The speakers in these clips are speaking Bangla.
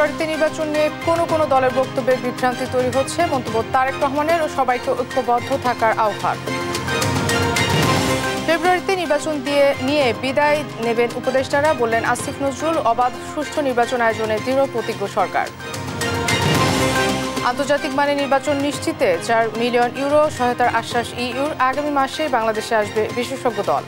ফেব্রুয়ারিতে নির্বাচন নিয়ে কোনো দলের বক্তব্যে বিভ্রান্তি তৈরি হচ্ছে। মন্তব্য তারেক রহমানের ও সবাইকে ঐক্যবদ্ধ থাকার আহ্বান। ফেব্রুয়ারিতে নির্বাচন নিয়ে বিদায় নেবেন উপদেষ্টারা, বললেন আসিফ নজরুল। অবাধ সুষ্ঠু নির্বাচন আয়োজনে দৃঢ় প্রতিজ্ঞ সরকার। আন্তর্জাতিক মানে নির্বাচন নিশ্চিতে 4 মিলিয়ন ইউরো সহায়তার আশ্বাস ইইউর। আগামী মাসে বাংলাদেশে আসবে বিশেষজ্ঞ দল।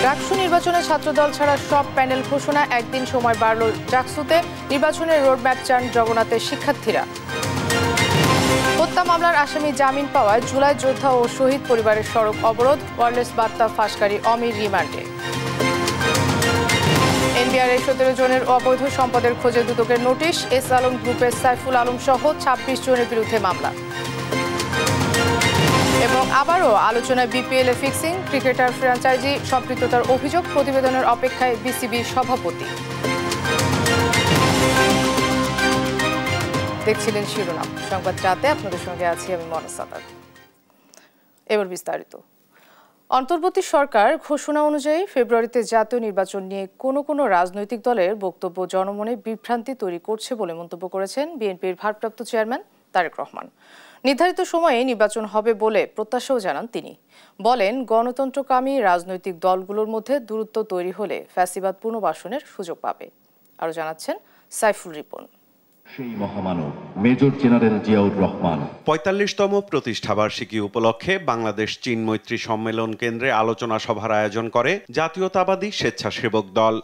ডাকসু নির্বাচনে ছাত্রদল ছাড়া সব প্যানেল ঘোষণা, একদিন সময় বাড়ল ডাকসুতে। নির্বাচনের রোডম্যাপ চান জগন্নাথের শিক্ষার্থীরা। হত্যা মামলার আসামি জামিন পাওয়ায় জুলাই যোদ্ধা ও শহীদ পরিবারের সড়ক অবরোধ। ওয়্যারলেস বার্তা ফাঁসকারী অমির রিমান্ডে। এনবিআর 17 জনের অবৈধ সম্পদের খোঁজে দুদকের নোটিশ। এস আলম গ্রুপের সাইফুল আলম সহ 26 জনের বিরুদ্ধে মামলা। এবং আবারও আলোচনায় বিপিএল ফিক্সিং, ক্রিকেটার ফ্র্যাঞ্চাইজি সম্পৃক্ততার অভিযোগ। প্রতিবেদনের অপেক্ষায় বিসিবি সভাপতি। দেখছিলেন শিরোনাম সংবাদ রাতে, আপনাদের সঙ্গে আছি আমি মনা সাদাত। এবার বিস্তারিত। অন্তর্বর্তী সরকার ঘোষণা অনুযায়ী ফেব্রুয়ারিতে জাতীয় নির্বাচন নিয়ে কোনো রাজনৈতিক দলের বক্তব্য জনমনে বিভ্রান্তি তৈরি করছে বলে মন্তব্য করেছেন বিএনপির ভারপ্রাপ্ত চেয়ারম্যান তারেক রহমান। নির্ধারিত সময়ে নির্বাচন হবে বলে প্রত্যাশাও জানান তিনি। বলেন, গণতন্ত্রকামী রাজনৈতিক দলগুলোর মধ্যে দূরত্ব তৈরি হলে ফ্যাসিবাদ পুনর্বাসনের সুযোগ পাবে। আরও জানাচ্ছেন সাইফুল রিপন। সেই মহামানব মেজর জেনারেল জিয়াউর রহমান ৪৫তম প্রতিষ্ঠাবার্ষিকী উপলক্ষে বাংলাদেশ চীন মৈত্রী সম্মেলন কেন্দ্রে আলোচনা সভার আয়োজন করে জাতীয়তাবাদী স্বেচ্ছাসেবক দল।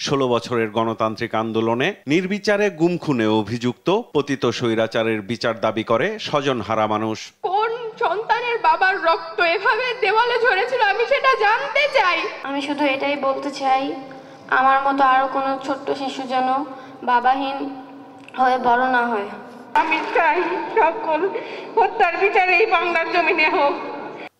ষোলো বছরের গণতান্ত্রিক আন্দোলনে নির্বিচারে গুম খুনে অভিযুক্ত পতিত স্বৈরাচারের বিচার দাবি করে স্বজনহারা মানুষ। কোন সন্তানের বাবার রক্ত এভাবে দেওয়ালে ঝরেছিল আমি সেটা জানতে চাই। আমি শুধু এটাই বলতে চাই, আমার মতো আরো কোনো ছোট্ট শিশু যেন বাবাহীন হয়ে বড় না হয়। আমি চাই সকল হত্যার বিচার এই বাংলার জমিনে হোক।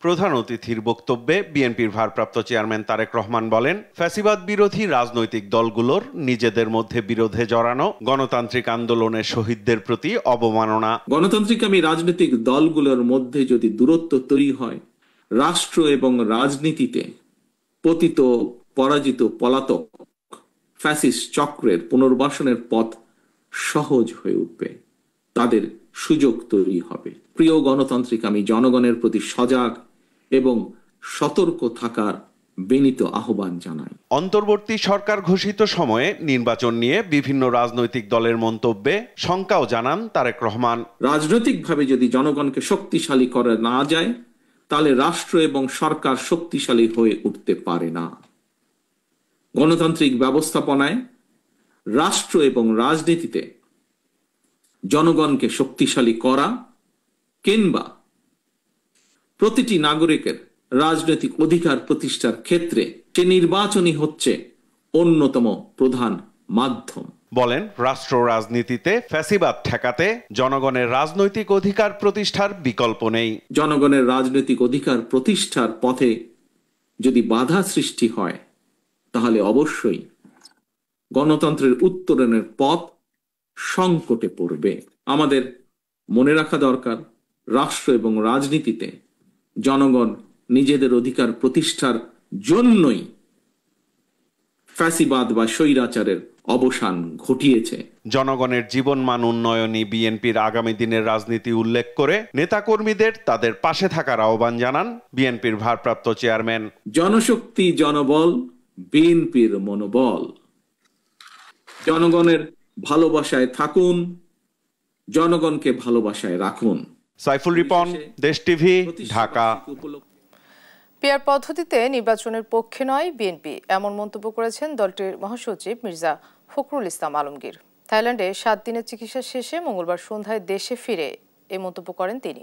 প্রধান অতিথির বক্তব্যে বিএনপির ভারপ্রাপ্ত চেয়ারম্যান তারেক রহমান বলেন, ফ্যাসিবাদ বিরোধী রাজনৈতিক দলগুলোর নিজেদের মধ্যে বিরোধে জড়ানো গণতান্ত্রিক আন্দোলনের শহীদদের প্রতি অবমাননা। গণতান্ত্রিকামী রাজনৈতিক দলগুলোর মধ্যে যদি দূরত্ব তৈরি হয়, রাষ্ট্র এবং রাজনীতিতে পতিত পরাজিত পলাতক ফ্যাসিস্ট চক্রের পুনর্বাসনের পথ সহজ হয়ে উঠবে, তাদের সুযোগ তৈরি হবে। প্রিয় গণতান্ত্রিকামী জনগণের প্রতি সজাগ এবং সতর্ক থাকার বিনীত আহ্বান জানাই। অন্তর্বর্তী সরকার ঘোষিত সময়ে নির্বাচন নিয়ে বিভিন্ন রাজনৈতিক দলের মন্তব্যে শঙ্কাও জানান তারেক রহমান। রাজনৈতিকভাবে যদি জনগণকে শক্তিশালী করা না যায়, তাহলে রাষ্ট্র এবং সরকার শক্তিশালী হয়ে উঠতে পারে না। গণতান্ত্রিক ব্যবস্থাপনায় রাষ্ট্র এবং রাজনীতিতে জনগণকে শক্তিশালী করা কিংবা প্রতিটি নাগরিকের রাজনৈতিক অধিকার প্রতিষ্ঠার ক্ষেত্রে সে নির্বাচনই হচ্ছে অন্যতম প্রধান মাধ্যম। বলেন, রাষ্ট্র রাজনীতিতে ফ্যাসিবাদ ঠেকাতে জনগণের রাজনৈতিক অধিকার প্রতিষ্ঠার বিকল্প নেই। জনগণের রাজনৈতিক অধিকার প্রতিষ্ঠার পথে যদি বাধা সৃষ্টি হয়, তাহলে অবশ্যই গণতন্ত্রের উত্তরণের পথ সংকটে পড়বে। আমাদের মনে রাখা দরকার, রাষ্ট্র এবং রাজনীতিতে জনগণ নিজেদের অধিকার প্রতিষ্ঠার জন্যই ফ্যাসিবাদ বা স্বৈরাচারের অবসান ঘটিয়েছে। জনগণের জীবনমান উন্নয়নই বিএনপির আগামী দিনের রাজনীতি উল্লেখ করে নেতাকর্মীদের তাদের পাশে থাকার আহ্বান জানান বিএনপির ভারপ্রাপ্ত চেয়ারম্যান। জনশক্তি জনবল বিএনপির মনোবল। জনগণের ভালোবাসায় থাকুন, জনগণকে ভালোবাসায় রাখুন। সাইফুল রিপন, দেশ টিভি, ঢাকা। পিআর পদ্ধতিতে নির্বাচনের পক্ষে নয় বিএনপি, এমন মন্তব্য করেছেন দলটির মহাসচিব মির্জা ফখরুল ইসলাম আলমগীর। থাইল্যান্ডে 7 দিনের চিকিৎসা শেষে মঙ্গলবার সন্ধ্যায় দেশে ফিরে এই মন্তব্য করেন তিনি।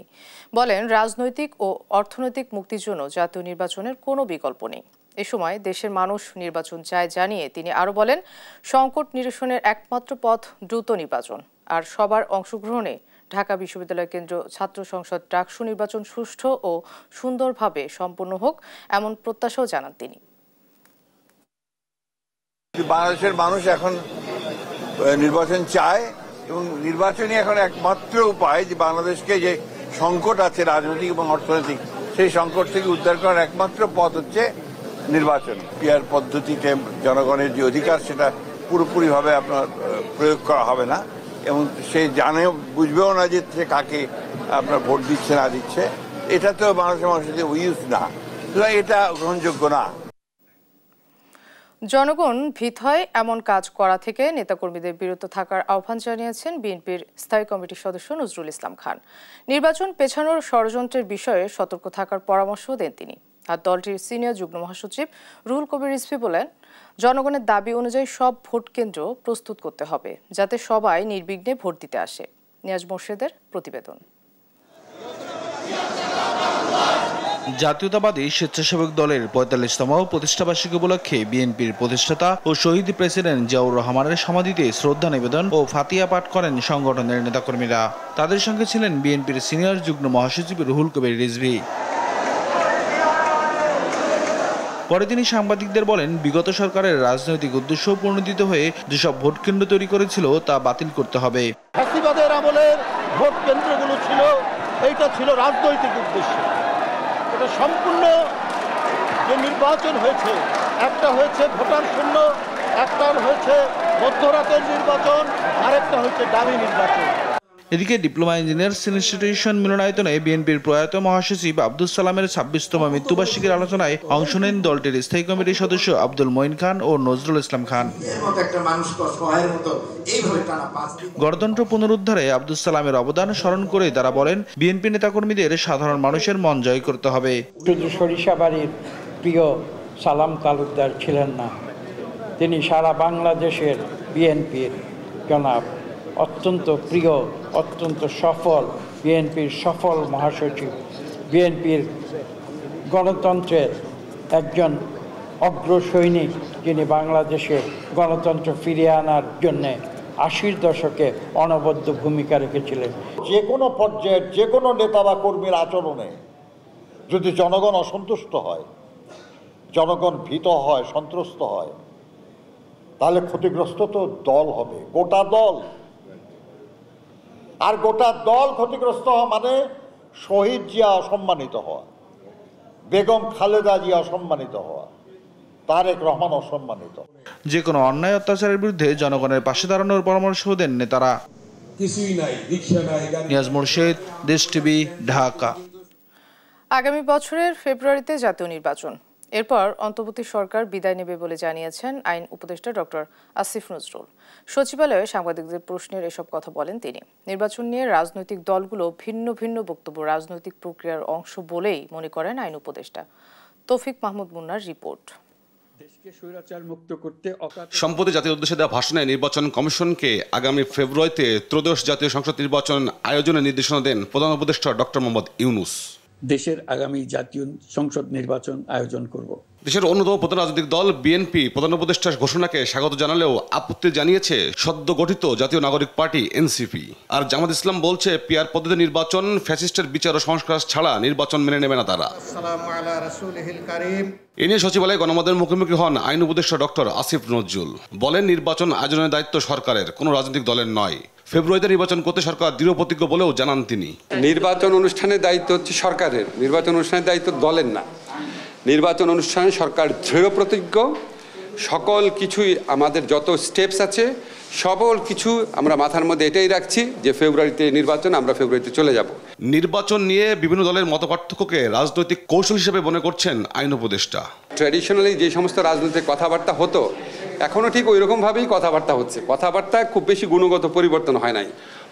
বলেন, রাজনৈতিক ও অর্থনৈতিক মুক্তির জন্য জাতীয় নির্বাচনের কোনো বিকল্প নেই। এ সময় দেশের মানুষ নির্বাচন চায় জানিয়ে তিনি আরও বলেন, সংকট নিরসনের একমাত্র পথ দ্রুত নির্বাচন আর সবার অংশগ্রহণে ঢাকা বিশ্ববিদ্যালয় কেন্দ্র ছাত্র সংসদ ডাকসু নির্বাচন সুষ্ঠু ও সুন্দরভাবে সম্পন্ন হোক, এমন প্রত্যাশাও জানান তিনি। বাংলাদেশের মানুষ এখন নির্বাচন চায় এবং নির্বাচনই এখন একমাত্র উপায় যে বাংলাদেশকে যে সংকট আছে রাজনৈতিক এবং অর্থনৈতিক, সেই সংকট থেকে উদ্ধার করার একমাত্র পথ হচ্ছে নির্বাচন। পিআর পদ্ধতিতে জনগণের যে অধিকার সেটা পুরোপুরিভাবে আপনার প্রয়োগ করা হবে না এবং সে বুঝবেও না যে সে কাকে আপনার ভোট দিচ্ছে না দিচ্ছে। এটা তো বাংলাদেশের মানুষের ইউজ না, এটা গ্রহণযোগ্য না। জনগণ ভীত হয় এমন কাজ করা থেকে নেতাকর্মীদের বিরত থাকার আহ্বান জানিয়েছেন বিএনপির স্থায়ী কমিটির সদস্য নজরুল ইসলাম খান। নির্বাচন পেছানোর ষড়যন্ত্রের বিষয়ে সতর্ক থাকার পরামর্শ দেন তিনি। আর দলটির সিনিয়র যুগ্ম মহাসচিব রুহুল কবির রিজভী বলেন, জনগণের দাবি অনুযায়ী সব ভোট কেন্দ্র প্রস্তুত করতে হবে যাতে সবাই নির্বিঘ্নে ভোট দিতে আসে। নিয়াজ মোর্শেদের প্রতিবেদন। জাতীয়তাবাদী স্বেচ্ছাসেবক দলের ৪৫তম প্রতিষ্ঠাবার্ষিকী উপলক্ষে বিএনপির প্রতিষ্ঠাতা ও শহীদ প্রেসিডেন্ট জিয়াউর রহমানের সমাধিতে শ্রদ্ধা নিবেদন ও ফাতিহা পাঠ করেন সংগঠনের নেতাকর্মীরা। তাদের সঙ্গে ছিলেন বিএনপির সিনিয়র যুগ্ম মহাসচিব রুহুল কবির রিজভী। পরে তিনি সাংবাদিকদের বলেন, বিগত সরকারের রাজনৈতিক উদ্দেশ্য পূর্ণোদ্যত হয়ে যেসব ভোট কেন্দ্র তৈরি করেছিল তা বাতিল করতে হবে। ফ্যাসিবাদের আমলের ভোট কেন্দ্রগুলো ছিল, এইটা ছিল রাজনৈতিক উদ্দেশ্য। এটা সম্পূর্ণ যে নির্বাচন হয়েছে, একটা হয়েছে ভোটার শূন্য, একটা হয়েছে মধ্যরাতের নির্বাচন, আরেকটা হচ্ছে ডামি নির্বাচন। এদিকে ডিপ্লোমা ইঞ্জিনিয়ার্স ইনস্টিটিউশন মিলনায়তনে বিএনপির প্রয়াত মহাসচিব আব্দুল সালামের ২৬তম মৃত্যুবার্ষিকীর আলোচনায় অংশ নেন দলটির স্থায়ী কমিটির সদস্য আব্দুল মঈন খান ও নজরুল ইসলাম খান। গণতন্ত্র পুনরুদ্ধারে আব্দুল সালামের অবদান স্মরণ করে তারা বলেন, বিএনপি নেতাকর্মীদের সাধারণ মানুষের মন জয় করতে হবে। শুধু সরিষাবাড়ির প্রিয় সালাম তালুকদার ছিলেন না, তিনি সারা বাংলাদেশের বিএনপির জনাব অত্যন্ত প্রিয়, অত্যন্ত সফল বিএনপির সফল মহাসচিব, বিএনপির গণতন্ত্রের একজন অগ্রসৈনিক, যিনি বাংলাদেশে গণতন্ত্র ফিরিয়ে আনার জন্যে ৮০ দশকে অনবদ্য ভূমিকা রেখেছিলেন। যে কোনো পর্যায়ের যে কোনো নেতা বা কর্মীর আচরণে যদি জনগণ অসন্তুষ্ট হয়, জনগণ ভীত হয়, সন্ত্রস্ত হয়, তাহলে ক্ষতিগ্রস্ত তো দল হবে, গোটা দল। আর গোটা দল ক্ষতিগ্রস্ত হওয়া মানে শহীদ জিয়া অসম্মানিত হওয়া, বেগম খালেদা জিয়া অসম্মানিত হওয়া, তারেক রহমান অসম্মানিত। যে কোনো অন্যায় অত্যাচারের বিরুদ্ধে জনগণের পাশে দাঁড়ানোর পরামর্শ দেন নেতারা। নিয়াজ মোর্শেদ, দেশ টিভি, ঢাকা। আগামী বছরের ফেব্রুয়ারিতে জাতীয় নির্বাচন, এরপর অন্তর্বর্তী সরকার বিদায় নেবে বলে জানিয়েছেন আইন উপদেষ্টা ডক্টর আসিফ নজরুল। সচিবালয়ে সাংবাদিকদের প্রশ্নের এসব কথা বলেন তিনি। নির্বাচন নিয়ে রাজনৈতিক দলগুলো ভিন্ন ভিন্ন বক্তব্য রাজনৈতিক প্রক্রিয়ার অংশ বলেই মনে করেন আইন উপদেষ্টা। তৌফিক মাহমুদ মুন্নার রিপোর্ট। সম্প্রতি জাতির উদ্দেশ্যে দেওয়া ভাষণে নির্বাচন কমিশনকে আগামী ফেব্রুয়ারিতে ত্রয়োদশ জাতীয় সংসদ নির্বাচন আয়োজনের নির্দেশনা দেন প্রধান উপদেষ্টা ডক্টর মোহাম্মদ ইউনূস। দেশের আগামী জাতীয় সংসদ নির্বাচন আয়োজন করব। দেশের অন্যতম প্রধান রাজনৈতিক দল বিএনপি প্রধান উপদেষ্টার ঘোষণাকে স্বাগত জানালেও আপত্তি জানিয়েছে সদ্য গঠিত জাতীয় নাগরিক পার্টি এনসিপি। আর জামাত ইসলাম বলছে, পিআর পদ্ধতি নির্বাচন ফ্যাসিস্টের বিচার ও সংস্কার ছাড়া নির্বাচন মেনে নেবে না তারা। এ নিয়ে সচিবালয়ে গণমাধ্যমের মুখোমুখি হন আইন উপদেষ্টা ডক্টর আসিফ নজরুল। বলেন, নির্বাচন আয়োজনের দায়িত্ব সরকারের, কোনো রাজনৈতিক দলের নয়। ফেব্রুয়ারিতে নির্বাচন করতে সরকার দৃঢ় প্রতিজ্ঞ বলেও জানান তিনি। নির্বাচন অনুষ্ঠানের দায়িত্ব হচ্ছে সরকারের, নির্বাচন অনুষ্ঠানের দায়িত্ব দলের না। নির্বাচন অনুষ্ঠানে সরকার দৃঢ় প্রতিজ্ঞ। সকল কিছুই আমাদের যত স্টেপস আছে সকল কিছু আমরা মাথার মধ্যে এটাই রাখছি যে ফেব্রুয়ারিতে নির্বাচন, আমরা ফেব্রুয়ারিতে চলে যাব। নির্বাচন নিয়ে বিভিন্ন দলের মতপার্থক্যকে রাজনৈতিক কৌশল হিসেবে মনে করছেন আইন উপদেষ্টা। ট্র্যাডিশনালি যে সমস্ত রাজনৈতিক কথাবার্তা হতো, এখনও ঠিক ওই রকমভাবেই কথাবার্তা হচ্ছে। কথাবার্তা খুব বেশি গুণগত পরিবর্তন হয় নাই।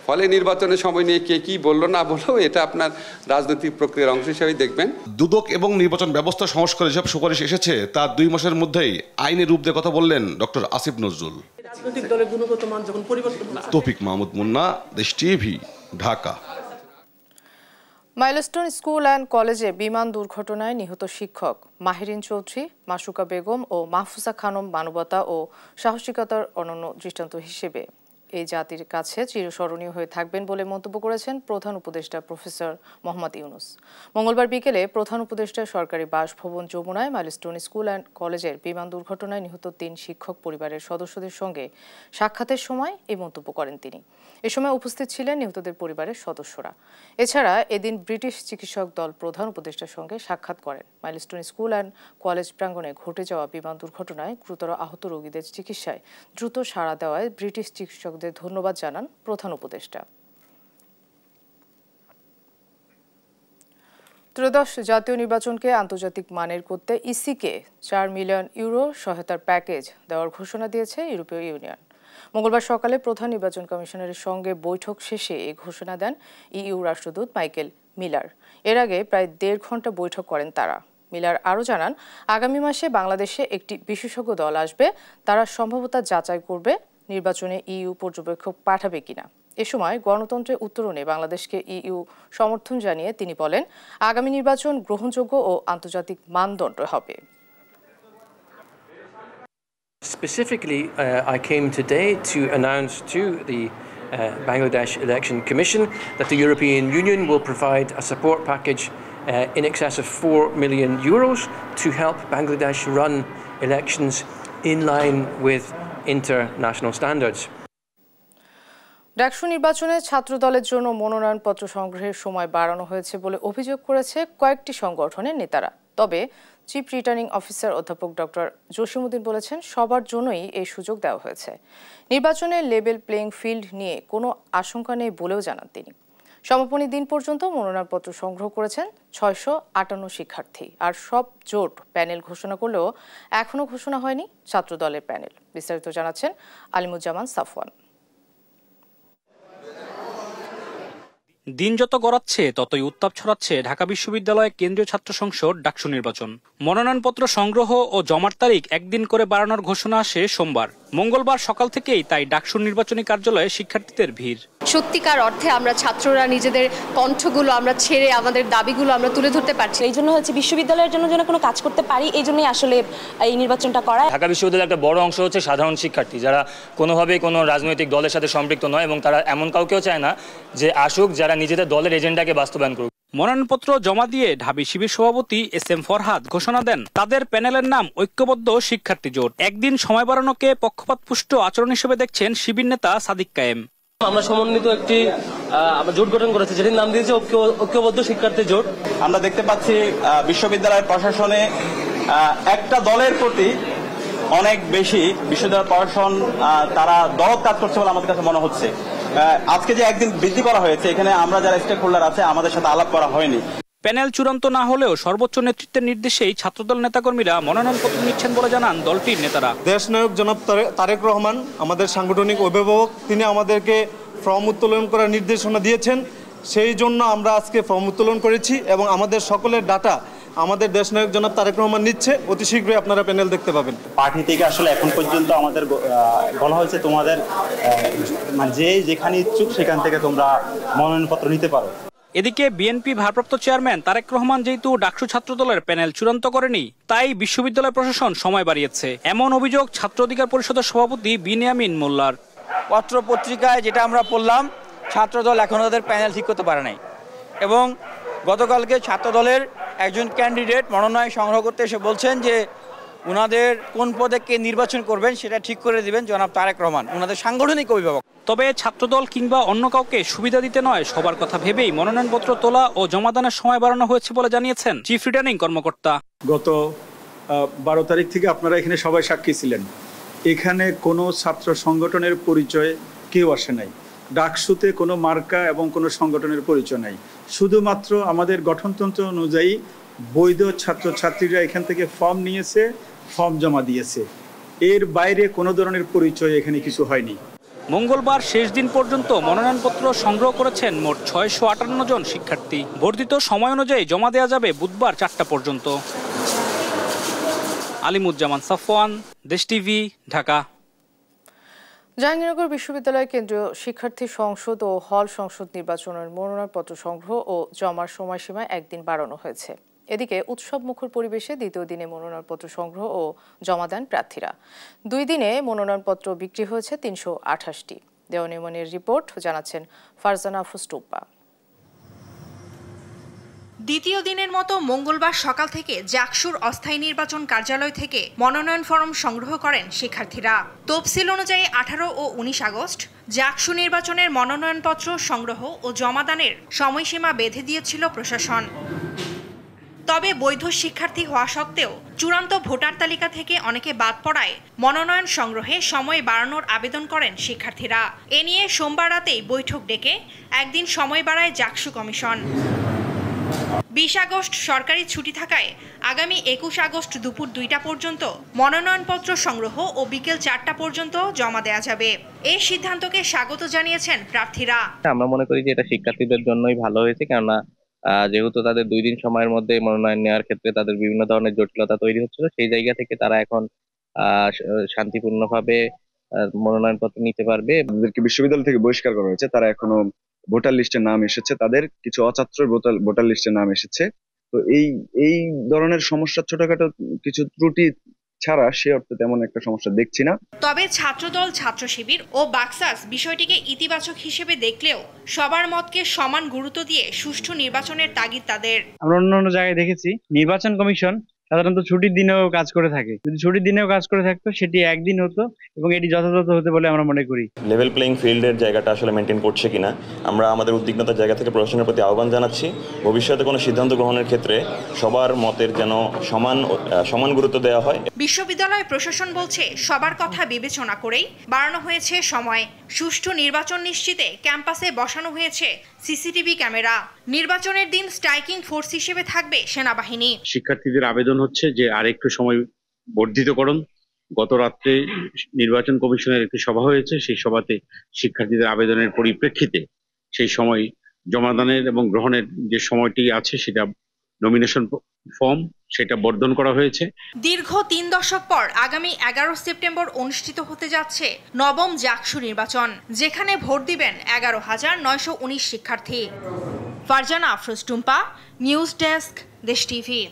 ফলে নির্বাচনের সময় নিয়ে কে কি বললো না বললো, এটা আপনার রাজনৈতিক প্রক্রিয়ার অংশ হিসেবেই দেখবেন। দুদক এবং নির্বাচন ব্যবস্থা সংস্কার যেসব সুপারিশ এসেছে তা 2 মাসের মধ্যেই আইনের রূপ দিয়ে কথা বললেন ডক্টর আসিফ নজরুল। রাজনৈতিক দলের গুণগত মান যখন পরিবর্তন। তৌফিক মাহমুদ মুন্না, দেশ TV, Dhaka. Milestone school and কলেজে বিমান দুর্ঘটনায় নিহত শিক্ষক মাহিরিন চৌধুরী, মাসুকা বেগম ও মাহফুজা খানম মানবতা ও সাহসিকতার অনন্য দৃষ্টান্ত হিসেবে এই জাতির কাছে চিরস্মরণীয় হয়ে থাকবেন বলে মন্তব্য করেছেন প্রধান উপদেষ্টা প্রফেসর মোহাম্মদ ইউনূস। মঙ্গলবার বিকেলে প্রধান উপদেষ্টা সরকারি বাসভবন যমুনায় মাইলস্টোন স্কুল অ্যান্ড কলেজের বিমান দুর্ঘটনায় নিহত 3 শিক্ষক পরিবারের সদস্যদের সঙ্গে সাক্ষাতের সময় এই মন্তব্য করেন তিনি। এ সময় উপস্থিত ছিলেন নিহতদের পরিবারের সদস্যরা। এছাড়া এদিন ব্রিটিশ চিকিৎসক দল প্রধান উপদেষ্টার সঙ্গে সাক্ষাৎ করেন। মাইলস্টোন স্কুল অ্যান্ড কলেজ প্রাঙ্গণে ঘটে যাওয়া বিমান দুর্ঘটনায় গুরুতর আহত রোগীদের চিকিৎসায় দ্রুত সাড়া দেওয়ায় ব্রিটিশ চিকিৎসকদের ধন্যবাদ জানান প্রধান উপদেষ্টা। ত্রয়োদশ জাতীয় নির্বাচনকে আন্তর্জাতিক মানের করতে ইসিকে 4 মিলিয়ন ইউরো সহায়তার প্যাকেজ দেওয়ার ঘোষণা দিয়েছে ইউরোপীয় ইউনিয়ন। মঙ্গলবার সকালে প্রধান নির্বাচন কমিশনারের সঙ্গে বৈঠক শেষে এই ঘোষণা দেন ইইউ রাষ্ট্রদূত মাইকেল মিলার। এর আগে প্রায় 1.5 ঘন্টা বৈঠক করেন তারা। মিলার আরও জানান, আগামী মাসে বাংলাদেশে একটি বিশেষজ্ঞ দল আসবে। তারা সম্ভাব্যতা যাচাই করবে নির্বাচনে ইইউ পর্যবেক্ষক পাঠাবে কিনা। এ সময় গণতন্ত্রের উত্তরণে বাংলাদেশকে ইইউ সমর্থন জানিয়ে তিনি বলেন, আগামী নির্বাচন গ্রহণযোগ্য ও আন্তর্জাতিক মানদণ্ড হবে। Specifically, I came today to announce to the Bangladesh Election Commission that the European Union will provide a support package in excess of 4 million euros to help Bangladesh run elections in line with international standards. DUCSU নির্বাচনে ছাত্র দলের জন্য মনোনয়নপত্র সংগ্রহের সময় বাড়ানো হয়েছে বলে অভিযোগ করেছে কয়েকটি সংগঠনের নেতারা। তবে চিফ রিটার্নিং অফিসার অধ্যাপক ডক্টর জসিমউদ্দিন বলেছেন, সবার জন্যই এই সুযোগ দেওয়া হয়েছে। নির্বাচনে লেভেল প্লেইং ফিল্ড নিয়ে কোনো আশঙ্কা নেই বলেও জানান তিনি। সমাপনী দিন পর্যন্ত মনোনয়নপত্র সংগ্রহ করেছেন 658 শিক্ষার্থী। আর সব জোট প্যানেল ঘোষণা করলেও এখনও ঘোষণা হয়নি ছাত্র দলের প্যানেল। বিস্তারিত জানাচ্ছেন আলিমুজ্জামান সাফওয়ান। দিন যত গড়াচ্ছে ততই উত্তাপ ছড়াচ্ছে ঢাকা বিশ্ববিদ্যালয়ের কেন্দ্রীয় ছাত্র সংসদ ডাকসু নির্বাচন। মনোনয়নপত্র সংগ্রহ ও জমার তারিখ একদিন করে বাড়ানোর ঘোষণা আসে সোমবার। মঙ্গলবার সকাল থেকেই তাই ডাকসু নির্বাচনী কার্যালয়ে শিক্ষার্থীদের ভিড়। সত্যিকার অর্থে আমরা ছাত্ররা নিজেদের কণ্ঠগুলো আমরা ছেড়ে আমাদের দাবিগুলো আমরা তুলে ধরতে পারছি। এই জন্য হচ্ছে বিশ্ববিদ্যালয়ের জন্য যেন কোনো কাজ করতে পারি, এই জন্যই আসলে এই নির্বাচনটা করা। ঢাকা বিশ্ববিদ্যালয়ের একটা বড় অংশ হচ্ছে সাধারণ শিক্ষার্থী, যারা কোনোভাবেই কোনো রাজনৈতিক দলের সাথে সম্পৃক্ত নয় এবং তারা এমন কাউকেও চায় না যে আসুক যারা নিজেদের দলের এজেন্ডাকে বাস্তবায়ন করুক। মনোনয়নপত্র জমা দিয়ে ঢাবি শিবির সভাপতি SM ফরহাদ ঘোষণা দেন, তাদের প্যানেলের নাম ঐক্যবদ্ধ শিক্ষার্থী জোট। একদিন সময় বাড়ানোকে পক্ষপাতপুষ্ট আচরণ হিসেবে দেখছেন শিবির নেতা সাদিক কায়েম। আমরা সমন্বিত একটি জোট গঠন করেছি, যেটির নাম দিয়েছে ঐক্যবদ্ধ শিক্ষার্থী জোট। আমরা দেখতে পাচ্ছি বিশ্ববিদ্যালয় প্রশাসনে একটা দলের প্রতি অনেক বেশি বিশ্ববিদ্যালয় প্রশাসন তারা দরদ কাজ করছে বলে আমাদের কাছে মনে হচ্ছে। আজকে যে একদিন বৃদ্ধি করা হয়েছে, এখানে আমরা যারা স্টেক হোল্ডার আছে আমাদের সাথে আলাপ করা হয়নি। প্যানেল চূড়ান্ত না হলেও সর্বোচ্চ নেতৃত্বের নির্দেশেই ছাত্রদল নেতাকর্মীরা মনোনয়নপত্র নিচ্ছেন বলে জানান দলটির নেতারা। দেশনায়ক জনাব তারেক রহমান আমাদের সাংগঠনিক অভিভাবক, তিনি আমাদেরকে ফর্ম উত্তোলন করার নির্দেশনা দিয়েছেন। সেই জন্য আমরা আজকে ফর্ম উত্তোলন করেছি এবং আমাদের সকলের ডাটা আমাদের দেশনায়ক জনাব তারেক রহমান নিচ্ছে। অতি শীঘ্রই আপনারা প্যানেল দেখতে পাবেন। পার্টি থেকে আসলে এখন পর্যন্ত আমাদের বলা হয়েছে তোমাদের যে যেখানে ইচ্ছুক সেখান থেকে তোমরা মনোনয়নপত্র নিতে পারো। এদিকে বিএনপি ভারপ্রাপ্ত চেয়ারম্যান তারেক রহমান যেহেতু ডাকসু ছাত্রদলের প্যানেল চূড়ান্ত করেনি, তাই বিশ্ববিদ্যালয় প্রশাসন সময় বাড়িয়েছে, এমন অভিযোগ ছাত্র অধিকার পরিষদের সভাপতি বিনিয়ামিন মোল্লার। পত্র পত্রিকায় যেটা আমরা পড়লাম, ছাত্রদল এখনো তাদের প্যানেল ঠিক করতে পারে নাই এবং গতকালকে ছাত্রদলের একজন ক্যান্ডিডেট মনোনয়ন সংগ্রহ করতে এসে বলছেন যে উনাদের কোন পদে কে নির্বাচন করবেন সেটা ঠিক করে দিবেন জনাব তারেক রহমান, উনাদের সাংগঠনিক অভিভাবক। তবে ছাত্রদল কিংবা অন্য কাউকে সুবিধা দিতে নয়, সবার কথা ভেবেই মনোনয়নপত্র তোলা ও জমাদানের সময় বাড়ানো হয়েছে বলে জানিয়েছেন চিফ রিটার্নিং কর্মকর্তা। গত 12 তারিখ থেকে আপনারা এখানে সবাই সাক্ষী ছিলেন, এখানে কোনো ছাত্র সংগঠনের পরিচয় কেউ আসে নাই। ডাকসুতে কোনো মার্কা এবং কোনো সংগঠনের পরিচয় নাই, শুধুমাত্র আমাদের গঠনতন্ত্র অনুযায়ী বৈধ ছাত্রছাত্রীরা এখান থেকে ফর্ম নিয়েছে, ফর্ম জমা দিয়েছে। এর বাইরে কোনো ধরনের পরিচয় এখানে কিছু হয়নি। মঙ্গলবার শেষ দিন পর্যন্ত মনোনয়নপত্র সংগ্রহ করেছেন মোট 658 জন শিক্ষার্থী। বর্ধিত সময় অনুযায়ী জমা দেওয়া যাবে বুধবার 4টা পর্যন্ত। আলিমুজ্জামান সাফওয়ান, দেশ টিভি, ঢাকা। জাহাঙ্গীরনগর বিশ্ববিদ্যালয় কেন্দ্রীয় শিক্ষার্থী সংসদ ও হল সংসদ নির্বাচনের মনোনয়নপত্র সংগ্রহ ও জমার সময়সীমা একদিন বাড়ানো হয়েছে। এদিকে উৎসব মুখর পরিবেশে দ্বিতীয় দিনে মনোনয়নপত্র সংগ্রহ ও জমা দেন প্রার্থীরা। 2 দিনে মনোনয়নপত্র বিক্রি হয়েছে 328টি। দেওয়ানিমনির রিপোর্ট, জানাচ্ছেন ফারজানা ফুস্টুপা। দ্বিতীয় দিনের মতো মঙ্গলবার সকাল থেকে জাকসুর অস্থায়ী নির্বাচন কার্যালয় থেকে মনোনয়ন ফরম সংগ্রহ করেন শিক্ষার্থীরা। তফসিল অনুযায়ী 18 ও 19 আগস্ট জাকসু নির্বাচনের মনোনয়নপত্র সংগ্রহ ও জমাদানের সময়সীমা বেঁধে দিয়েছিল প্রশাসন। তবে বৈধ শিক্ষার্থী হওয়া সত্ত্বেও চূড়ান্ত ভোটার তালিকা থেকে অনেকে বাদ পড়ায় মনোনয়ন সংগ্রহে সময় বাড়ানোর আবেদন করেন শিক্ষার্থীরা। এ নিয়ে সোমবার রাতেই বৈঠক ডেকে একদিন সময় বাড়ায় জাকসু কমিশন। 20 আগস্ট সরকারি ছুটি থাকায় আগামী 21 আগস্ট দুপুর 2টা পর্যন্ত মনোনয়নপত্র সংগ্রহ ও বিকেল 4টা পর্যন্ত জমা দেওয়া যাবে। এই সিদ্ধান্তকে স্বাগত জানিয়েছেন প্রার্থীরা। আমরা মনে করি যে এটা শিক্ষার্থীদের জন্যই ভালো হয়েছে, কেননা যেহেতু তাদের 2 দিন সময়ের মধ্যে মনোনয়ন নেওয়ার ক্ষেত্রে তাদের বিভিন্ন ধরনের জটিলতা তৈরি হচ্ছিল, সেই জায়গা থেকে তারা এখন শান্তিপূর্ণভাবে মনোনয়নপত্র নিতে পারবে। যাদেরকে বিশ্ববিদ্যালয় থেকে বহিষ্কার করা হয়েছে তারা এখনো ভোটার লিস্টে নাম এসেছে, তাদের কিছু অছাত্রের ভোটার লিস্টে নাম এসেছে। তো এই ধরনের সমস্যা, ছোটখাটো কিছু ত্রুটি ছাড়া সে অর্থে তেমন একটা সমস্যা দেখছি না। তবে ছাত্রদল, ছাত্র শিবির ও বাকসাস বিষয়টিকে ইতিবাচক হিসেবে দেখলেও সবার মতকে সমান গুরুত্ব দিয়ে সুষ্ঠু নির্বাচনের তাগিদ তাদের। আমরা অন্য জায়গায় দেখেছি নির্বাচন কমিশন সাধারণত ছুটির দিনেও কাজ করে থাকে। যদি ছুটির দিনেও কাজ করে থাকতো সেটি একদিন হতো এবং এটি যথাযথ হতে বলে আমরা মনে করি। লেভেল প্লেইং ফিল্ডের জায়গাটা আসলে মেনটেন করছে কিনা আমরা আমাদের উদ্বিগ্নতার জায়গা থেকে প্রশাসনের প্রতি আহ্বান জানাচ্ছি। ভবিষ্যতে কোনো সিদ্ধান্ত গ্রহণের ক্ষেত্রে সবার মতের যেন সমান গুরুত্ব দেওয়া হয়। বিশ্ববিদ্যালয় প্রশাসন বলছে সবার কথা বিবেচনা করেই বাড়ানো হয়েছে সময়। সুষ্ঠু নির্বাচন নিশ্চিতে ক্যাম্পাসে বসানো হয়েছে সিসিটিভি ক্যামেরা। নির্বাচনের দিন স্ট্রাইকিং ফোর্স হিসেবে থাকবে সেনাবাহিনী। শিক্ষার্থীদের আবেদন হচ্ছে যে আরেকটু সময় বর্ধিত করুন। গত রাত্রে নির্বাচন কমিশনের একটি সভা হয়েছে, সেই সভাতে শিক্ষার্থীদের আবেদনের পরিপ্রেক্ষিতে সেই সময় জমাদানের এবং গ্রহণের যে সময়টি আছে সেটা নমিনেশন ফর্ম সেটা বর্ধন করা হয়েছে। দীর্ঘ 3 দশক পর আগামী 11 সেপ্টেম্বর অনুষ্ঠিত হতে যাচ্ছে নবম জাকসু নির্বাচন, যেখানে ভোট দিবেন 11,919 শিক্ষার্থী। ফারজানা ফুস্টুপা, নিউজ ডেস্ক, দেশ টিভি।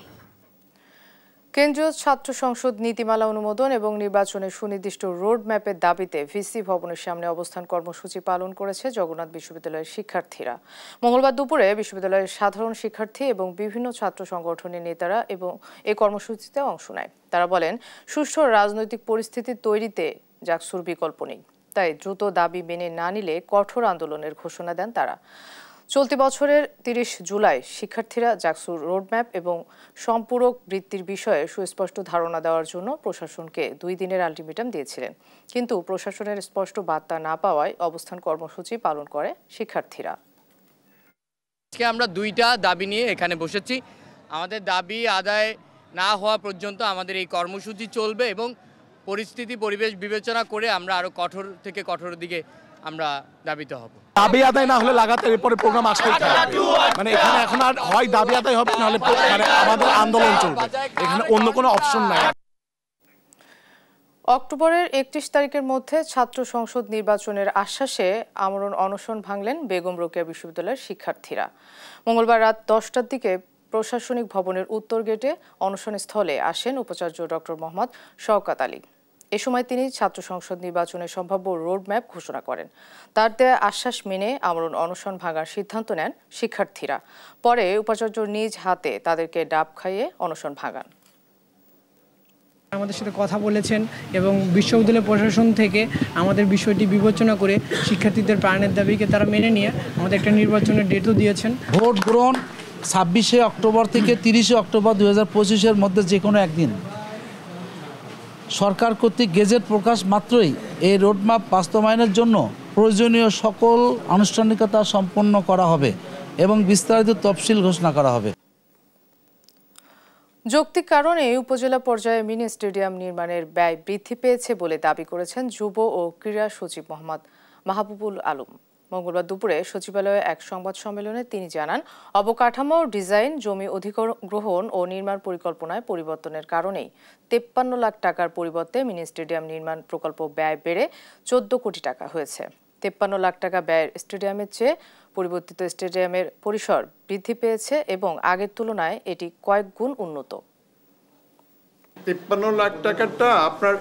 কেন্দ্রীয় ছাত্র সংসদ নীতিমালা অনুমোদন এবং নির্বাচনের সুনির্দিষ্ট রোড ম্যাপের দাবিতে ভিসি ভবনের সামনে অবস্থান কর্মসূচি পালন করেছে জগন্নাথ বিশ্ববিদ্যালয়ের শিক্ষার্থীরা। মঙ্গলবার দুপুরে বিশ্ববিদ্যালয়ের সাধারণ শিক্ষার্থী এবং বিভিন্ন ছাত্র সংগঠনের নেতারা এবং এই কর্মসূচিতে অংশ নেয়। তারা বলেন, সুষ্ঠু রাজনৈতিক পরিস্থিতি তৈরিতে জাকসুর বিকল্প নেই, তাই দ্রুত দাবি মেনে না নিলে কঠোর আন্দোলনের ঘোষণা দেন তারা। চলতি বছরের 30 জুলাই শিক্ষার্থীরা জাকসুর রোডম্যাপ এবং সম্পূরক বৃত্তির বিষয়ে সুস্পষ্ট ধারণা দেওয়ার জন্য প্রশাসনকে 2 দিনের আলটিমেটাম দিয়েছিলেন, কিন্তু প্রশাসনের স্পষ্ট বার্তা না পাওয়ায় অবস্থান কর্মসূচি পালন করে শিক্ষার্থীরা। আজকে আমরা 2টা দাবি নিয়ে এখানে বসেছি। আমাদের দাবি আদায় না হওয়া পর্যন্ত আমাদের এই কর্মসূচি চলবে এবং পরিবেশ বিবেচনা করে আমরা আরো কঠোর থেকে কঠোর দিকে আমরা দাবিতে হব। দাবি আদায় না হলে লাগাতার এরপরে প্রোগ্রাম আসতেই থাকবে। মানে এখানে এখন আর হয় দাবি আদায় হবে, নাহলে মানে আমাদের আন্দোলন চলবে, এখানে অন্য কোনো অপশন নাই। অক্টোবরের 31 তারিখের মধ্যে ছাত্র সংসদ নির্বাচনের আশ্বাসে আমরণ অনশন ভাঙলেন বেগম রোকেয়া বিশ্ববিদ্যালয়ের শিক্ষার্থীরা। মঙ্গলবার রাত 10টার দিকে প্রশাসনিক ভবনের উত্তর গেটে অনশনস্থলে আসেন উপাচার্য ডক্টর মোহাম্মদ শওকত আলী। এ সময় তিনি ছাত্র সংসদ নির্বাচনের সম্ভাব্য রোডম্যাপ ঘোষণা করেন। তার দেয়া আশ্বাস মেনে আমরণ অনশন ভাঙার সিদ্ধান্ত নেন শিক্ষার্থীরা। পরে উপাচার্য নিজ হাতে তাদেরকে ডাব খাইয়ে অনশন ভাঙান। আমাদের সাথে কথা বলেছেন এবং বিশ্ববিদ্যালয় প্রশাসন থেকে আমাদের বিষয়টি বিবেচনা করে শিক্ষার্থীদের প্রাণের দাবিকে তারা মেনে নিয়ে আমাদের একটা নির্বাচনের ডেটও দিয়েছেন। ভোট গ্রহণ 26শে অক্টোবর থেকে 30শে অক্টোবর 2025-এর মধ্যে যে কোনো একদিন সরকার কর্তৃক গেজেট প্রকাশ মাত্রই এই রোডম্যাপ বাস্তবায়নের জন্য প্রয়োজনীয় সকল আনুষ্ঠানিকতা সম্পন্ন করা হবে এবং বিস্তারিত তফসিল ঘোষণা করা হবে। যৌক্তিক কারণে উপজেলা পর্যায়ে মিনি স্টেডিয়াম নির্মাণের ব্যয় বৃদ্ধি পেয়েছে বলে দাবি করেছেন যুব ও ক্রীড়া সচিব মোহাম্মদ মাহবুবুল আলম। মঙ্গলবার দুপুরে সচিবালয়ে এক সংবাদ সম্মেলনে তিনি জানান, অবকাঠামো, ডিজাইন, জমি অধিগ্রহণ ও নির্মাণ পরিকল্পনায় পরিবর্তনের কারণেই 53 লাখ টাকার পরিবর্তে মিনি স্টেডিয়াম নির্মাণ প্রকল্প ব্যয় বেড়ে 14 কোটি টাকা হয়েছে। 53 লাখ টাকা ব্যয়ের স্টেডিয়ামের চেয়ে পরিবর্তিত স্টেডিয়ামের পরিসর বৃদ্ধি পেয়েছে এবং আগের তুলনায় এটি কয়েক গুণ উন্নত। 53 লাখ টাকাটা আপনার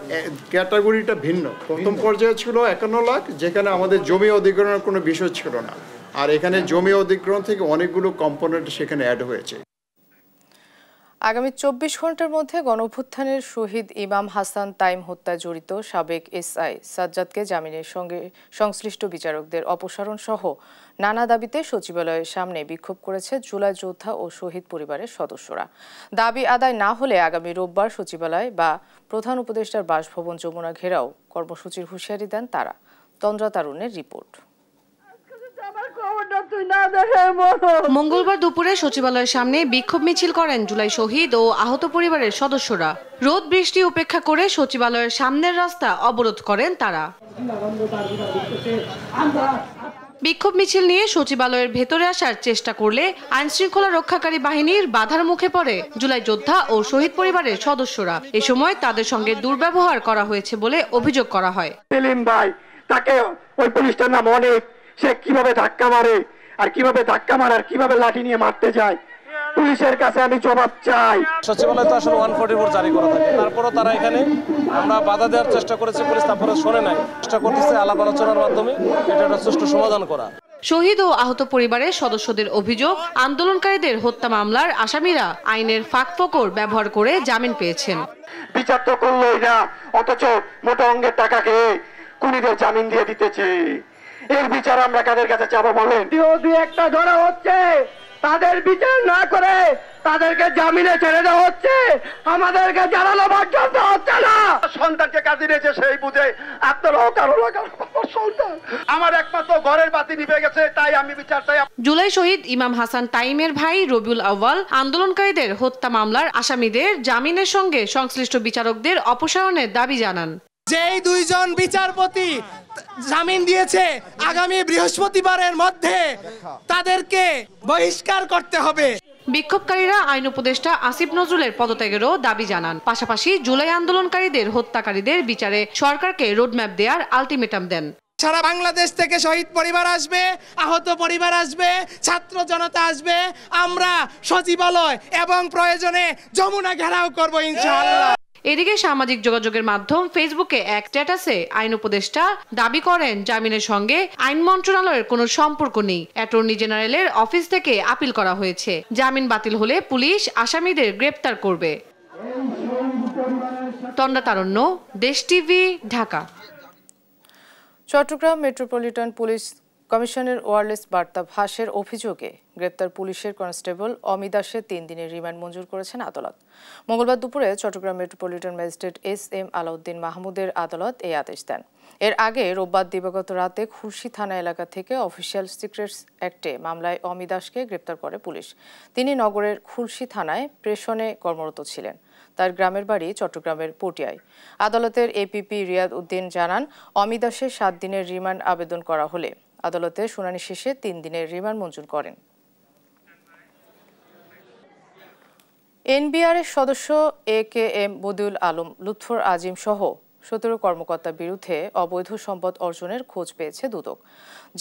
ক্যাটাগরিটা ভিন্ন। প্রথম পর্যায়ে ছিল 51 লাখ, যেখানে আমাদের জমি অধিগ্রহণের কোনো বিষয় ছিল না, আর এখানে জমি অধিগ্রহণ থেকে অনেকগুলো কম্পোনেন্ট সেখানে অ্যাড হয়েছে। আগামী 24 ঘন্টার মধ্যে গণঅভ্যুত্থানের শহীদ ইমাম হাসান তাইম হত্যায় জড়িত সাবেক এসআই সাজ্জাদকে জামিনের সঙ্গে সংশ্লিষ্ট বিচারকদের অপসারণ সহ নানা দাবিতে সচিবালয়ের সামনে বিক্ষোভ করেছে জুলাই যোদ্ধা ও শহীদ পরিবারের সদস্যরা। দাবি আদায় না হলে আগামী রোববার সচিবালয় বা প্রধান উপদেষ্টার বাসভবন যমুনা ঘেরাও কর্মসূচির হুঁশিয়ারি দেন তারা। তন্দ্রা তারুণের রিপোর্ট। মঙ্গলবার দুপুরে সচিবালয়ের সামনে বিক্ষোভ মিছিল করেন জুলাই শহীদ ও আহত পরিবারের সদস্যরা। রোদ বৃষ্টি উপেক্ষা করে সচিবালয়ের সামনের রাস্তা অবরোধ করেন তারা। বিক্ষোভ মিছিল নিয়ে সচিবালয়ের ভেতরে আসার চেষ্টা করলে আইনশৃঙ্খলা রক্ষাকারী বাহিনীর বাধার মুখে পড়ে জুলাই যোদ্ধা ও শহীদ পরিবারের সদস্যরা। এ সময় তাদের সঙ্গে দুর্ব্যবহার করা হয়েছে বলে অভিযোগ করা হয়। সেলিম ভাই, তাকে ওই পুলিশটার নাম অনেক, সে কিভাবে ধাক্কা মারে আর কিভাবে ধাক্কা মারার কিভাবে লাঠি নিয়ে মারতে যায়, পুলিশের কাছে আমি জবাব চাই। সচিবালয় তো আসলে 144 জারি করা থাকে, তারপরও তারা এখানে আমরা বাধা দেওয়ার চেষ্টা করেছি, পুলিশ তারপরে শোনে নাই। চেষ্টা করতেছে আলাপ আলোচনার মাধ্যমে এটা একটা সুষ্ঠু সমাধান করা। শহীদ ও আহত পরিবারের সদস্যদের অভিযোগ, আন্দোলনকারীদের হত্যা মামলার আসামিরা আইনের ফাঁকফোকর ব্যবহার করে জামিন পেয়েছেন। বিচার তো করলোই না, অথচ মোটা অঙ্কের টাকা খেয়ে খুনিদের জামিন দিয়ে দিতেছে। এর বিচার আমরা কাদের কাছে চাবো বলেন? দুই একটা ধরা হচ্ছে, তাদের বিচার না করে তাদেরকে জামিনে ছেড়ে দেওয়া হচ্ছে, আমাদেরকে জানানো পর্যন্ত হচ্ছে না। সন্তানকে কাজে নিয়েছে সেই বুঝে আপনারাও কারো সন্তান আমার একমাত্র ঘরের বাতি নিভে গেছে, তাই আমি বিচার চাই। জুলাই শহীদ ইমাম হাসান তাইমের ভাই রবিউল আউয়াল আন্দোলনকারীদের হত্যা মামলার আসামিদের জামিনের সঙ্গে সংশ্লিষ্ট বিচারকদের অপসারণের দাবি জানান। যেই দুইজন বিচারপতি জামিন দিয়েছে, আগামী বৃহস্পতিবারের মধ্যে তাদেরকে বহিষ্কার করতে হবে। বিক্ষোভকারীরা আইন উপদেষ্টা আসিফ নজরুলের পদত্যাগেরও দাবি জানান। পাশাপাশি জুলাই আন্দোলনকারীদের হত্যাকারীদের বিচারে সরকারকে রোডম্যাপ দেওয়ার আলটিমেটাম দেন। সারা বাংলাদেশ থেকে শহীদ পরিবার আসবে, আহত পরিবার আসবে, ছাত্র জনতা আসবে, আমরা সচিবালয় এবং প্রয়োজনে যমুনা ঘেরাও করব ইনশাআল্লাহ। এদিকে সামাজিক যোগাযোগের মাধ্যম ফেসবুকে এক স্ট্যাটাসে আইন উপদেষ্টা দাবি করেন জামিনের সঙ্গে আইন মন্ত্রণালয়ের কোনো সম্পর্ক নেই। অ্যাটর্নি জেনারেলের অফিস থেকে আপিল করা হয়েছে। জামিন বাতিল হলে পুলিশ আসামিদের গ্রেপ্তার করবে। Tandra Tarunya, Desh TV, Dhaka. Chittagong metropolitan police কমিশনের ওয়্যারলেস বার্তা ফাঁসের অভিযোগে গ্রেপ্তার পুলিশের কনস্টেবল অমি দাসের 3 দিনের রিমান্ড মঞ্জুর করেছেন আদালত। মঙ্গলবার দুপুরে Chittagong metropolitan magistrate S M. Alauddin মাহমুদের আদালত এই আদেশ দেন। এর আগে রোববার দিবাগত রাতে খুলশী থানা এলাকা থেকে অফিসিয়াল সিক্রেটস অ্যাক্টে মামলায় অমি দাসকে গ্রেপ্তার করে পুলিশ। তিনি নগরের খুলশী থানায় প্রেষণে কর্মরত ছিলেন। তার গ্রামের বাড়ি চট্টগ্রামের পটিয়ায়। আদালতের এপিপি রিয়াদ উদ্দিন জানান, অমি দাসের 7 দিনের রিমান্ড আবেদন করা হলে আদালতে শুনানি শেষে 3 দিনের রিমান্ড মঞ্জুর করেন। এনবিআরের সদস্য এ.কে.এম. বদিউল আলম, লুৎফর আজিম সহ 17 কর্মকর্তার বিরুদ্ধে অবৈধ সম্পদ অর্জনের খোঁজ পেয়েছে দুদক,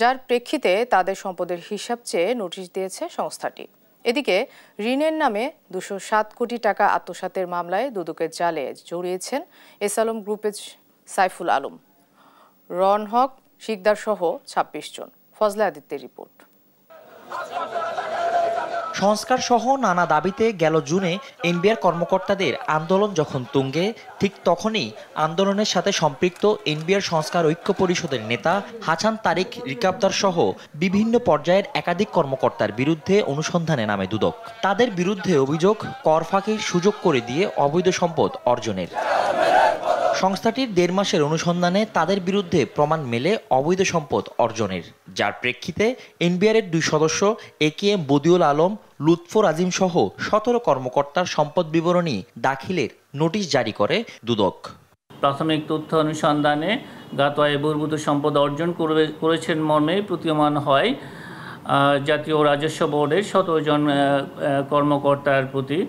যার প্রেক্ষিতে তাদের সম্পদের হিসাব চেয়ে নোটিশ দিয়েছে সংস্থাটি। এদিকে ঋণের নামে 207 কোটি টাকা আত্মসাতের মামলায় দুদকের জালে জড়িয়েছেন এস আলম গ্রুপের সাইফুল আলম, রন হক শিকদার সহ 26 জন। ফজলে আদিত্যের রিপোর্ট। সংস্কার সহ নানা দাবিতে গেল জুনে এনবিআর কর্মকর্তাদের আন্দোলন যখন তুঙ্গে, ঠিক তখনই আন্দোলনের সাথে সম্পৃক্ত এনবিআর সংস্কার ঐক্য পরিষদের নেতা হাসান তারিক রিকাবদার সহ বিভিন্ন পর্যায়ের একাধিক কর্মকর্তার বিরুদ্ধে অনুসন্ধানে নামে দুদক। তাদের বিরুদ্ধে অভিযোগ কর ফাঁকির সুযোগ করে দিয়ে অবৈধ সম্পদ অর্জনের। সংস্থাটির 1.5 মাসের অনুসন্ধানে তাদের বিরুদ্ধে প্রমাণ মেলে অবৈধ সম্পদ অর্জনের, যার প্রেক্ষিতে এনবিআরের 2 সদস্য এ.কে.এম. বদিউল আলম, লুৎফর আজিম সহ 17 কর্মকর্তার সম্পদ বিবরণী দাখিলের নোটিশ জারি করে দুদক। প্রাথমিক তথ্য অনুসন্ধানে গত আয়ে বহির্ভূত সম্পদ অর্জন করেছেন মর্মে প্রতীয়মান হয় জাতীয় রাজস্ব বোর্ডের 17 জন কর্মকর্তার প্রতি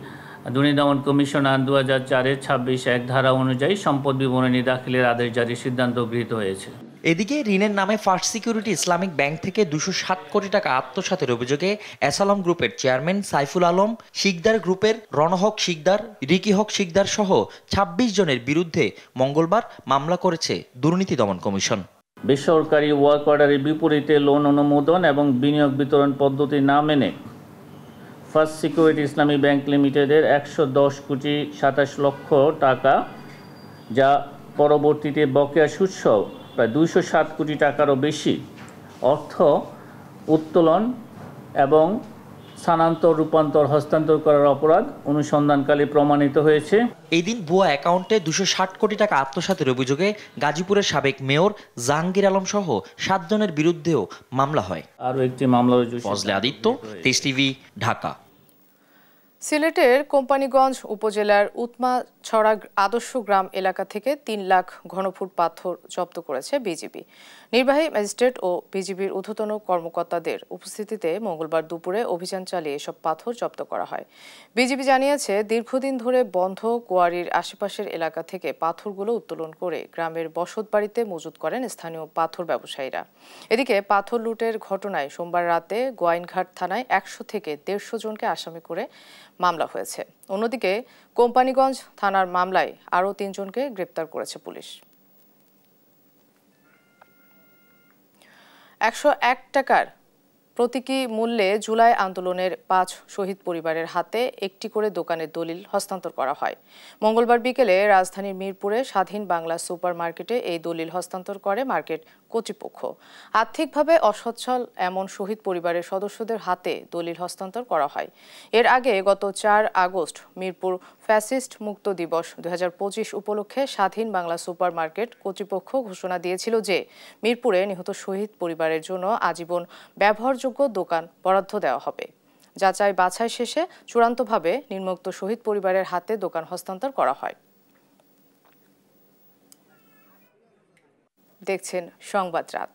দুর্নীতি দমন কমিশন আইন 2004-এর 26(1) ধারা অনুযায়ী সম্পদ বিবরণী দাখিলের আদেশ জারির সিদ্ধান্ত গৃহীত হয়েছে। এদিকে ঋণের নামে ফার্স্ট সিকিউরিটি ইসলামিক ব্যাংক থেকে 260 কোটি টাকা আত্মসাতের অভিযোগে এসালাম গ্রুপের চেয়ারম্যান সাইফুল আলম, শিকদার গ্রুপের রণহক শিকদার, রিকি হক শিকদার সহ 26 জনের বিরুদ্ধে মঙ্গলবার মামলা করেছে দুর্নীতি দমন কমিশন। বেসরকারি ওয়ার্ক অর্ডারের বিপরীতে লোন অনুমোদন এবং বিনিয়োগ বিতরণ পদ্ধতি না মেনে ফার্স্ট সিকিউরিটি ইসলামী ব্যাংক লিমিটেডের 110 কোটি 27 লক্ষ টাকা, যা পরবর্তীতে বকেয়া সুদসহ প্রায় 207 কোটি টাকারও বেশি অর্থ উত্তোলন এবং স্থানান্তর রূপান্তর হস্তান্তর করার অপরাধ অনুসন্ধানকালে প্রমাণিত হয়েছে। এই দিন ভুয়া অ্যাকাউন্টে 260 কোটি টাকা আত্মসাতের অভিযোগে গাজীপুরের সাবেক মেয়র জাহাঙ্গীর আলম সহ 7 জনের বিরুদ্ধেও মামলা হয়। আরও একটি মামলা ফজলে আদিত্য, তেজ টিভি, ঢাকা। সিলেটের কোম্পানীগঞ্জ উপজেলার উৎমাছড়া আদর্শ গ্রাম এলাকা থেকে 3 লাখ ঘনফুট পাথর জব্দ করেছে বিজিবি। নির্বাহী ম্যাজিস্ট্রেট ও বিজিবির ঊর্ধ্বতন কর্মকর্তাদের উপস্থিতিতে মঙ্গলবার দুপুরে অভিযান চালিয়ে এসব পাথর জব্দ করা হয়। বিজিবি জানিয়েছে, দীর্ঘদিন ধরে বন্ধ কোয়ারির আশেপাশের এলাকা থেকে পাথরগুলো উত্তোলন করে গ্রামের বসতবাড়িতে মজুত করেন স্থানীয় পাথর ব্যবসায়ীরা। এদিকে পাথর লুটের ঘটনায় সোমবার রাতে গোয়াইনঘাট থানায় 100 থেকে 150 জনকে আসামি করে মামলা হয়েছে। অন্যদিকে কোম্পানীগঞ্জ থানার মামলায় আরও 3 জনকে গ্রেপ্তার করেছে পুলিশ। 101 টাকার প্রতীকী মূল্যে জুলাই আন্দোলনের 5 শহীদ পরিবারের হাতে একটি করে দোকানের দলিল হস্তান্তর করা হয়। মঙ্গলবার বিকেলে রাজধানীর মিরপুরে স্বাধীন বাংলা সুপার মার্কেটে এই দলিল হস্তান্তর করে মার্কেট কর্তৃপক্ষ। আর্থিকভাবে অসচ্ছল এমন শহীদ পরিবারের সদস্যদের হাতে দলিল হস্তান্তর করা হয়। এর আগে গত 4 আগস্ট মিরপুর ফ্যাসিস্ট মুক্ত দিবস 2025 উপলক্ষে স্বাধীন বাংলা সুপার মার্কেট কর্তৃপক্ষ ঘোষণা দিয়েছিল যে মিরপুরে নিহত শহীদ পরিবারের জন্য আজীবন ব্যবহারযোগ্য দোকান বরাদ্দ দেওয়া হবে। যাচাই বাছাই শেষে চূড়ান্তভাবে নির্মুক্ত শহীদ পরিবারের হাতে দোকান হস্তান্তর করা হয়। দেখছেন সংবাদ রাত।